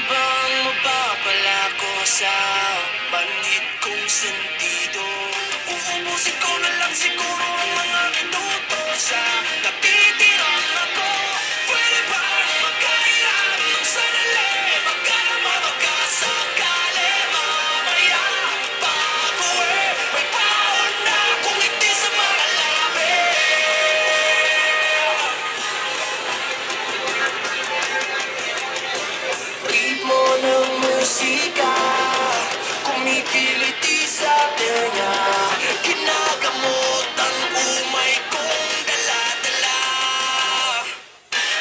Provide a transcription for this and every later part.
bang mapapala ko sa manhid kong sentido? Uubusin ko na lang siguro ang mga minuto sa natitirang ako. Pwede ba magkailan ng sandali? Baka naman magkasakali mamaya. Pag-uwi, may baon na kung hindi sa mga labi. Ritmo ng musika kumikilit sa tenga. Ginagamot ang umay kong dala-dala.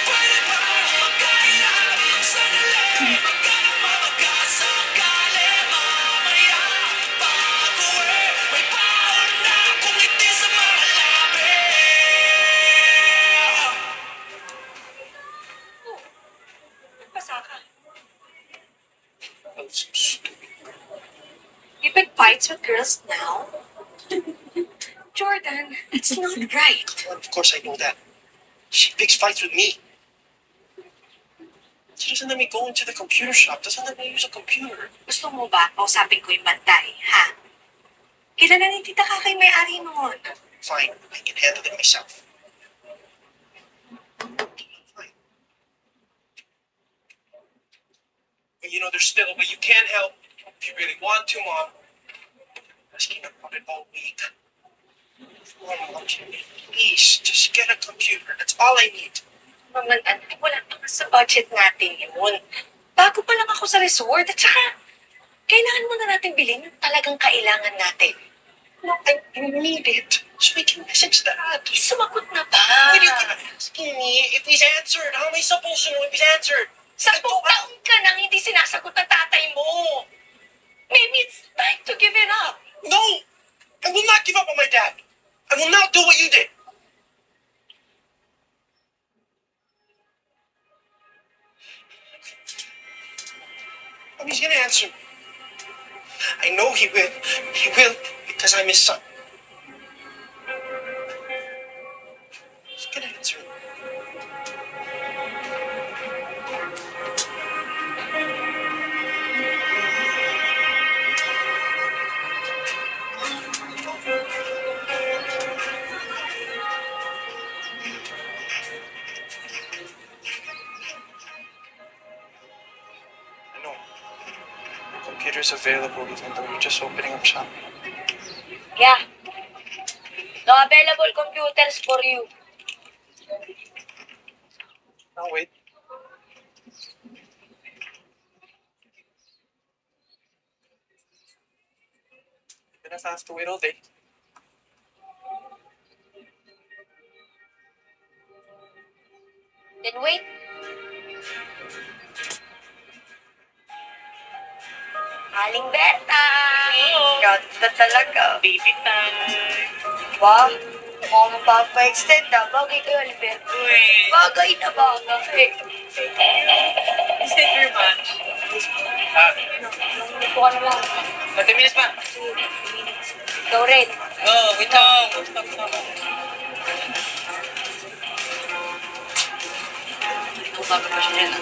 Pwede ba magkailan ng sandali? Baka naman magkasakali mamaya. Pag-uwi, may baon na kung hindi sa mga labi. Basa ka. You pick fights with girls now? Jordan, it's not right. Of course I know that. She picks fights with me. She doesn't let me go into the computer shop. Doesn't let me use a computer. Gusto mo ba kausapin ko yung bantay, ha? Kilala ni Tita Kakay may-ari noon. Fine, I can handle it myself. Fine. But you know, there's still a way you can help if you really want to, Mom. Asking about it all week. Mom, please, just get a computer. That's all I need. Naman, anak, wala pa nga sa budget natin yun. Bago pa lang ako sa resort, at saka, kailangan muna natin bilhin yung talagang kailangan natin. No, I need it. So we can message Dad. Sumagot na ba? Why do you keep asking me if he's answered? How am I supposed to know if he's answered? 10 taon ka nang hindi sinasagot ng tatay mo. Maybe it's time to give it up. No! I will not give up on my dad. I will not do what you did. He's gonna answer me. I know he will. He will because I'm his son. He's gonna answer me. I know. The computer's available even though you're just opening up shop. Yeah. No available computers for you. I'll wait. Then if I have to wait all day. Then wait. Aling Berta! Ganda talaga. Baby time. Ba? Mukhang mapapa-extend na. Bagay kayo, Alberto. Uy. Bagay na bagay. Stay very much. Ah, Ito ka na lang. 30 minutes pa. Ikaw rin. Oh, wait lang. Stop, stop. Ikaw bakit pa siya dyan?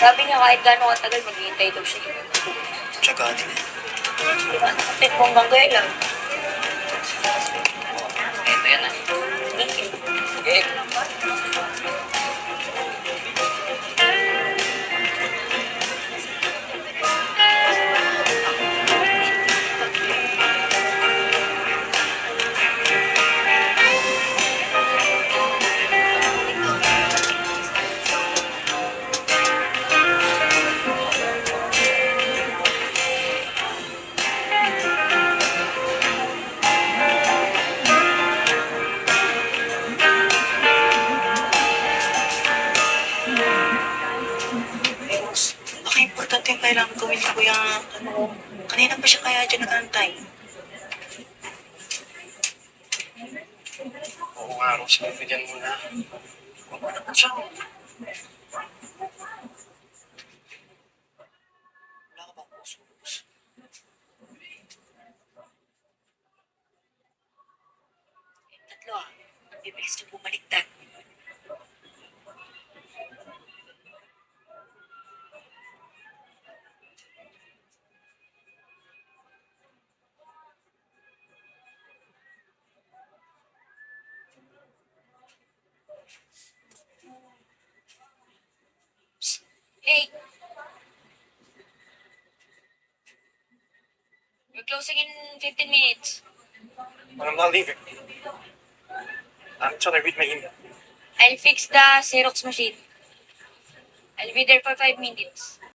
Sabi niya kahit gano'ng katagal, maghihintay daw siya. Tsaka din. Kapit mong bagay lang. Ito yan ah. Eh. Napaka-importante yung kailangan gawin ni Kuya, kanina pa siya kaya dyan nag-antay. Oo nga, Rose, bibigyan mo na. Huwag mo naman siya. Wala ka bang puso, Rose? Tatlo ah. Bibilis na bumaliktad. Hey. We're closing in 15 minutes. But I'm not leaving. Not until I read my email. I'll fix the Xerox machine. I'll be there for 5 minutes.